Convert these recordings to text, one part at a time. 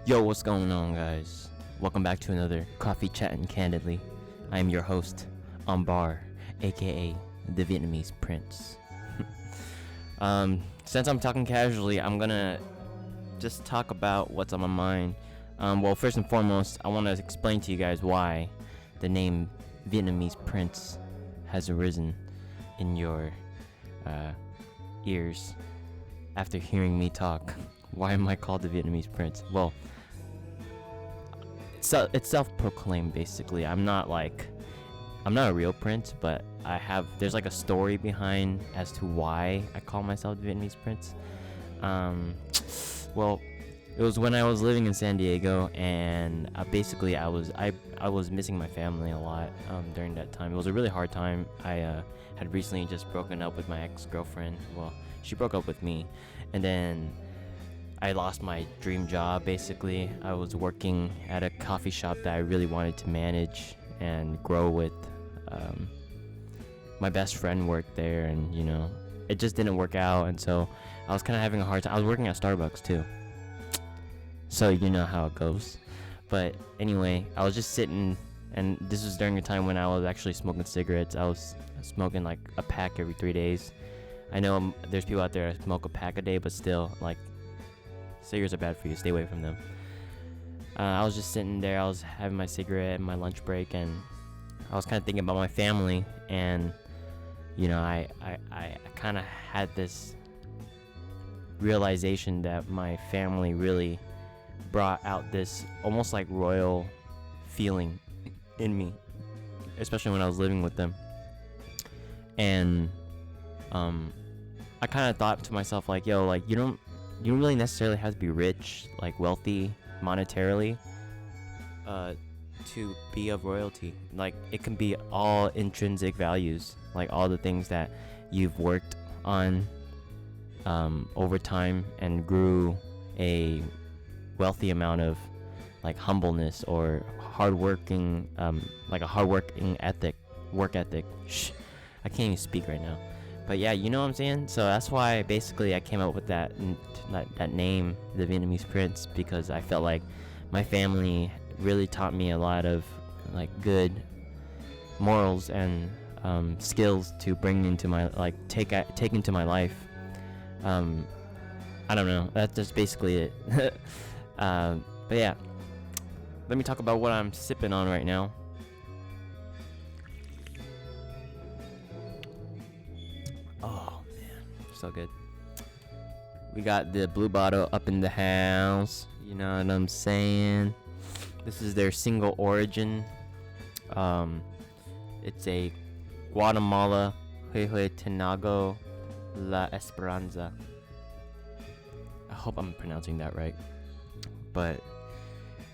Yo, what's going on, guys? Welcome back to another Coffee Chatting Candidly. I am your host, Ambar, aka the Vietnamese Prince. Since I'm talking casually, I'm gonna just talk about what's on my mind. Well, first and foremost, I want to explain to you guys why the name Vietnamese Prince has arisen in your ears after hearing me talk. Why am I called the Vietnamese Prince? Well, it's self-proclaimed basically. I'm not a real prince, but there's like a story behind as to why I call myself the Vietnamese Prince. Well, it was when I was living in San Diego, and basically I was missing my family a lot during that time. It was a really hard time. I had recently just broken up with my ex-girlfriend. Well, she broke up with me, and then I lost my dream job. Basically, I was working at a coffee shop that I really wanted to manage and grow with. My best friend worked there, and it just didn't work out, and so I was kind of having a hard time. I was working at Starbucks too, so you know how it goes. But anyway, I was just sitting, and this was during a time when I was actually smoking cigarettes. I was smoking like a pack every 3 days. I know there's people out there that smoke a pack a day, but still, like, cigarettes are bad for you. Stay away from them. I was just sitting there. I was having my cigarette in my lunch break, and I was kind of thinking about my family. And I kind of had this realization that my family really brought out this almost like royal feeling in me, especially when I was living with them. And I kind of thought to myself, like, yo, like, you don't really necessarily have to be rich, like wealthy monetarily, to be of royalty. Like, it can be all intrinsic values, like all the things that you've worked on over time and grew a wealthy amount of, like, humbleness or hardworking, like a hardworking work ethic. I can't even speak right now. But yeah, you know what I'm saying? So that's why basically I came up with that name, the Vietnamese Prince, because I felt like my family really taught me a lot of, like, good morals and skills to bring into my, like, take into my life. I don't know. That's just basically it. But yeah, let me talk about what I'm sipping on right now. Oh man, so good. We got the Blue Bottle up in the house. You know what I'm saying? This is their single origin. It's a Guatemala Huehuetenango La Esperanza. I hope I'm pronouncing that right. But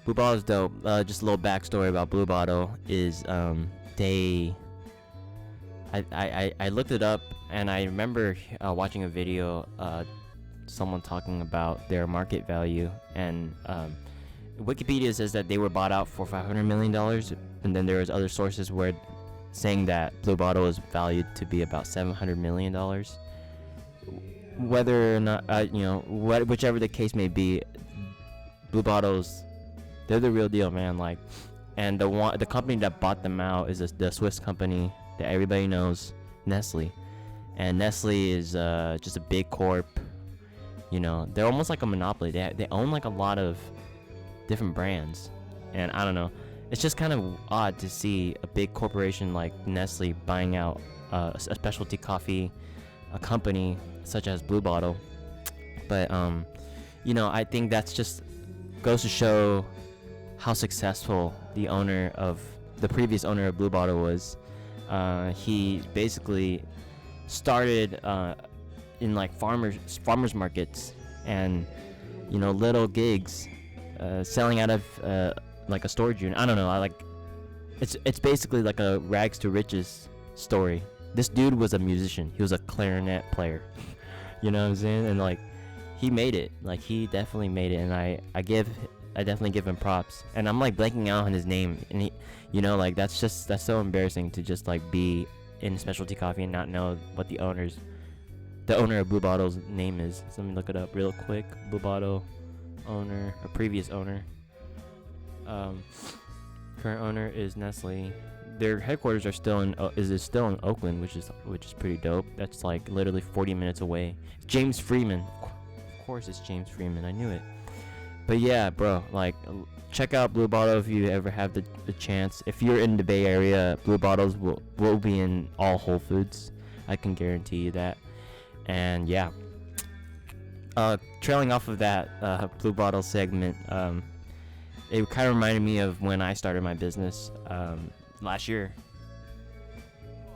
Blue Bottle is dope. Just a little backstory about Blue Bottle is I looked it up, and I remember watching a video, someone talking about their market value, and Wikipedia says that they were bought out for $500 million, and then there was other sources where saying that Blue Bottle is valued to be about $700 million. Whether or not, whichever the case may be, Blue Bottles, they're the real deal, man. Like, and the company that bought them out is the Swiss company that everybody knows, Nestle. And Nestle is just a big corp. They're almost like a monopoly. They own like a lot of different brands, and I don't know. It's just kind of odd to see a big corporation like Nestle buying out a specialty coffee, a company such as Blue Bottle. But I think that's just goes to show how successful the previous owner of Blue Bottle was. He basically started in like farmers markets and little gigs, selling out of like a storage unit. I don't know. It's basically like a rags to riches story. This dude was a musician. He was a clarinet player. You know what I'm saying? And like, he made it. Like, he definitely made it. And I definitely give him props. And I'm like blanking out on his name. And he, like, that's so embarrassing to just like be in specialty coffee and not know what the owner of Blue Bottle's name is. So let me look it up real quick. Blue Bottle owner, a previous owner. Current owner is Nestle. Their headquarters are still in still in Oakland, which is pretty dope. That's like literally 40 minutes away. James Freeman, of course it's James Freeman. I knew it. But yeah, bro, like check out Blue Bottle if you ever have the chance. If you're in the Bay Area, Blue Bottles will be in all Whole Foods. I can guarantee you that. And yeah, trailing off of that Blue Bottle segment, it kind of reminded me of when I started my business last year.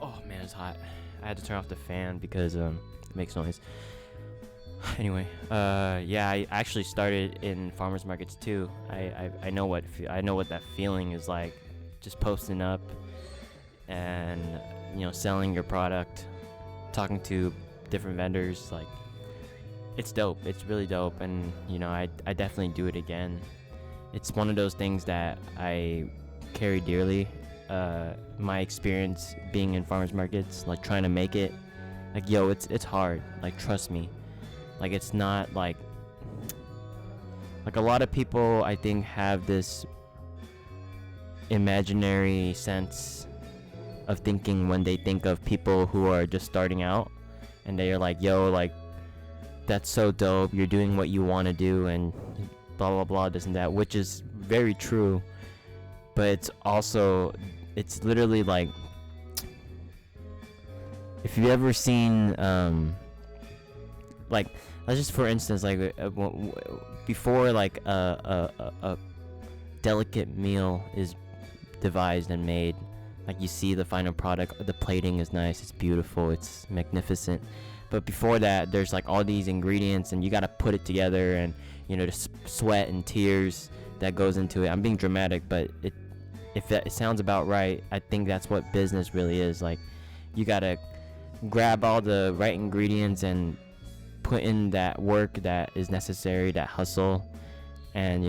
Oh man, it's hot. I had to turn off the fan because it makes noise. Anyway, yeah, I actually started in farmers markets too. I know what that feeling is like, just posting up and selling your product, talking to different vendors. Like, it's dope. It's really dope, and I definitely do it again. It's one of those things that I carry dearly. My experience being in farmers markets, like trying to make it, like it's hard. Like, trust me. Like, it's not like a lot of people, I think, have this imaginary sense of thinking when they think of people who are just starting out, and they are like, like, that's so dope, you're doing what you want to do, and blah blah blah, this and that, which is very true. But it's literally like, if you've ever seen like, let's just, for instance, like before like a delicate meal is devised and made, like, you see the final product, the plating is nice, it's beautiful, it's magnificent, but before that there's like all these ingredients, and you got to put it together, and the sweat and tears that goes into it. I'm being dramatic, but if that sounds about right, I think that's what business really is. Like, you got to grab all the right ingredients and put in that work that is necessary, that hustle, and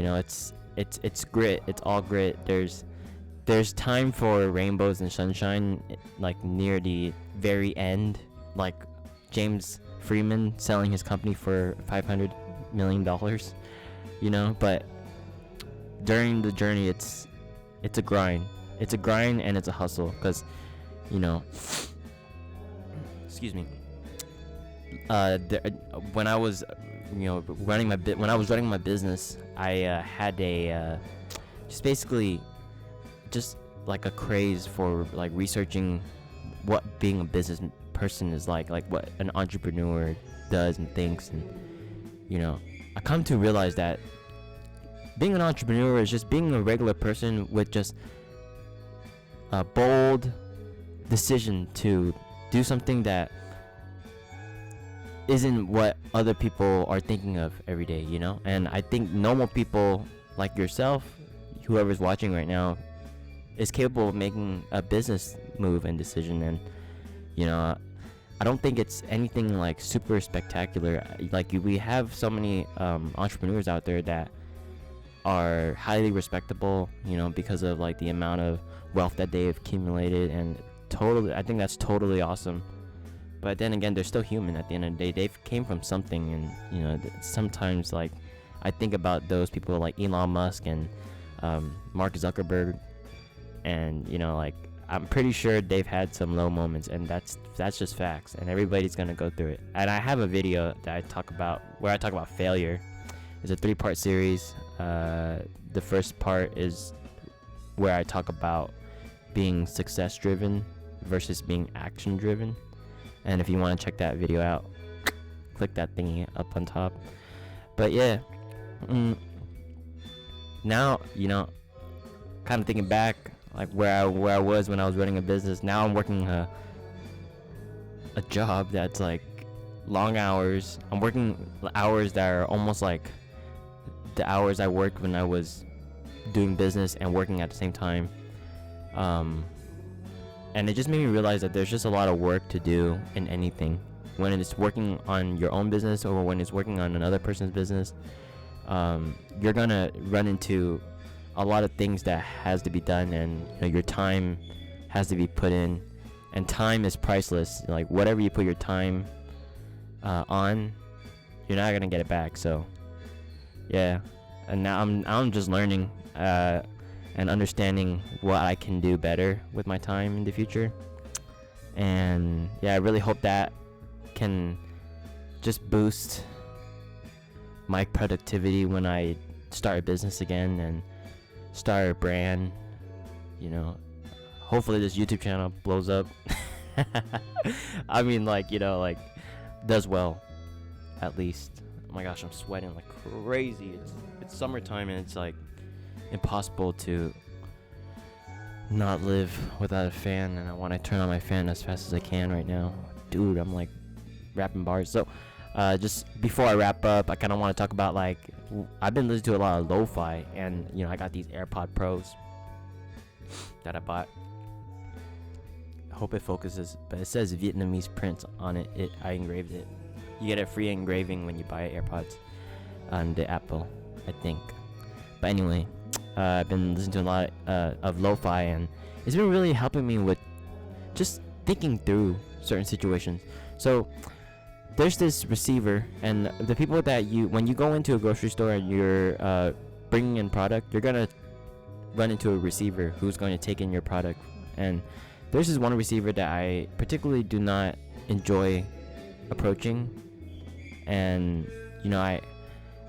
it's grit. It's all grit. There's time for rainbows and sunshine, like near the very end, like James Freeman selling his company for $500 million, but during the journey, it's a grind. It's a grind, and it's a hustle, because excuse me, when I was running my business, I had a just basically just like a craze for like researching what being a business person is like what an entrepreneur does and thinks, and I come to realize that being an entrepreneur is just being a regular person with just a bold decision to do something that isn't what other people are thinking of every day, and I think normal people like yourself, whoever's watching right now, is capable of making a business move and decision. And I don't think it's anything like super spectacular. Like, we have so many entrepreneurs out there that are highly respectable, because of like the amount of wealth that they've accumulated, and I think that's totally awesome. But then again, they're still human at the end of the day. They've came from something, and sometimes, like, I think about those people like Elon Musk and Mark Zuckerberg, and like, I'm pretty sure they've had some low moments, and that's just facts, and everybody's gonna go through it. And I have a video that I talk about failure. It's a 3-part series. The first part is where I talk about being success driven versus being action driven. And if you want to check that video out, click that thingy up on top. But yeah, now kind of thinking back, like where I was when I was running a business. Now I'm working a job that's like long hours. I'm working hours that are almost like the hours I worked when I was doing business and working at the same time. And it just made me realize that there's just a lot of work to do in anything. When it's working on your own business or when it's working on another person's business, you're gonna run into a lot of things that has to be done, and your time has to be put in, and time is priceless. Like, whatever you put your time on, you're not gonna get it back. So Yeah, and now I'm just learning and understanding what I can do better with my time in the future. And yeah, I really hope that can just boost my productivity when I start a business again and start a brand. You know, hopefully this YouTube channel blows up. I mean, like, you know, like, does well, at least. Oh my gosh, I'm sweating like crazy. It's summertime and it's like impossible to not live without a fan, and I want to turn on my fan as fast as I can right now. Dude, I'm like rapping bars. So just before I wrap up, I kind of want to talk about, like, I've been listening to a lot of lo-fi, and you know, I got these AirPod Pros that I bought. I hope it focuses, but it says Vietnamese print on it. I engraved it. You get a free engraving when you buy AirPods on the Apple, I think. But anyway, I've been listening to a lot of lo-fi, and it's been really helping me with just thinking through certain situations. So there's this receiver, and the people that when you go into a grocery store and you're bringing in product, you're gonna run into a receiver who's going to take in your product. And there's this one receiver that I particularly do not enjoy approaching, and you know,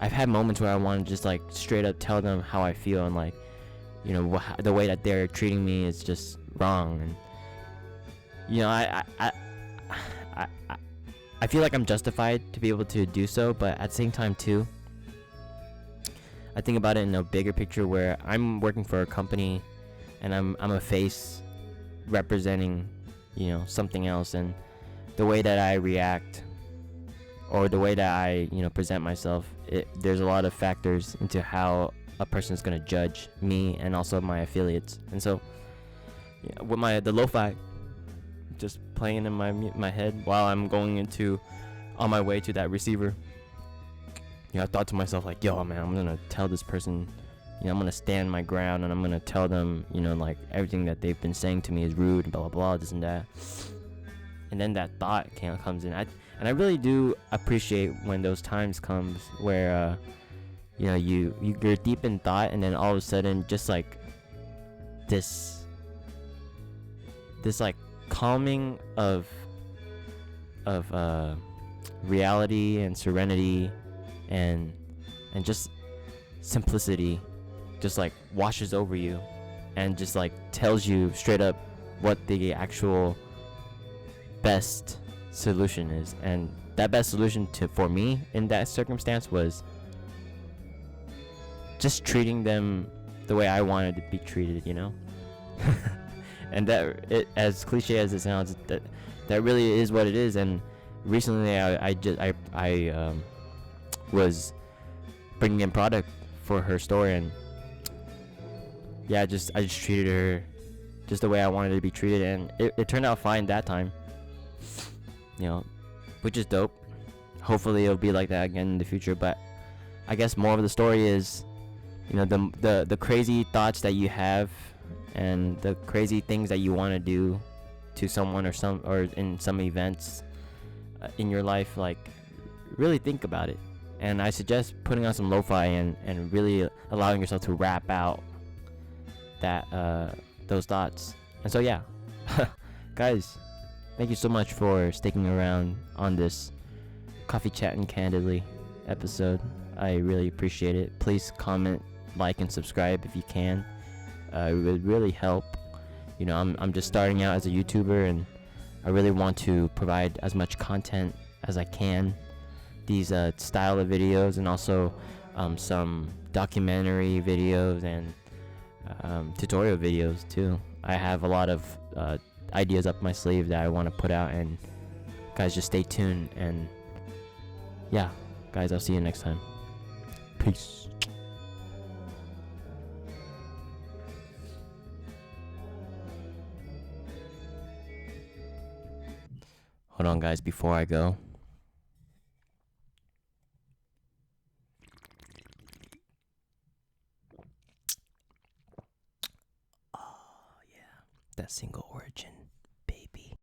I've had moments where I want to just like straight up tell them how I feel, and like, you know, the way that they're treating me is just wrong. And you know, I feel like I'm justified to be able to do so, but at the same time too, I think about it in a bigger picture where I'm working for a company and I'm a face representing, you know, something else, and the way that I react or the way that I, you know, present myself, there's a lot of factors into how a person's going to judge me and also my affiliates. And so, yeah, with the lo-fi just playing in my head while I'm going on my way to that receiver, you know, I thought to myself, like, yo, man, I'm gonna tell this person, you know, I'm gonna stand my ground, and I'm gonna tell them, you know, like, everything that they've been saying to me is rude, blah blah blah, this and that. And then that thought comes in. And I really do appreciate when those times comes where you know, you're deep in thought, and then all of a sudden, just like this like calming of reality and serenity and just simplicity just like washes over you and just like tells you straight up what the actual best solution is. And that best solution for me in that circumstance was just treating them the way I wanted to be treated, you know. And that, as cliche as it sounds, that really is what it is. And recently I was bringing in product for her store, and yeah, I just treated her just the way I wanted to be treated, and it turned out fine that time, you know, which is dope. Hopefully it'll be like that again in the future. But I guess more of the story is, you know, the crazy thoughts that you have and the crazy things that you want to do to someone or in some events in your life, like, really think about it. And I suggest putting on some lo-fi and really allowing yourself to rap out that those thoughts. And so yeah, guys, thank you so much for sticking around on this Coffee Chatting Candidly episode. I really appreciate it. Please comment, like, and subscribe if you can. It would really help. You know, I'm just starting out as a YouTuber, and I really want to provide as much content as I can. These style of videos, and also some documentary videos and tutorial videos too. I have a lot of ideas up my sleeve that I want to put out, and guys, just stay tuned. And yeah, guys, I'll see you next time. Peace. Hold on, guys, before I go. Oh, yeah. That single origin.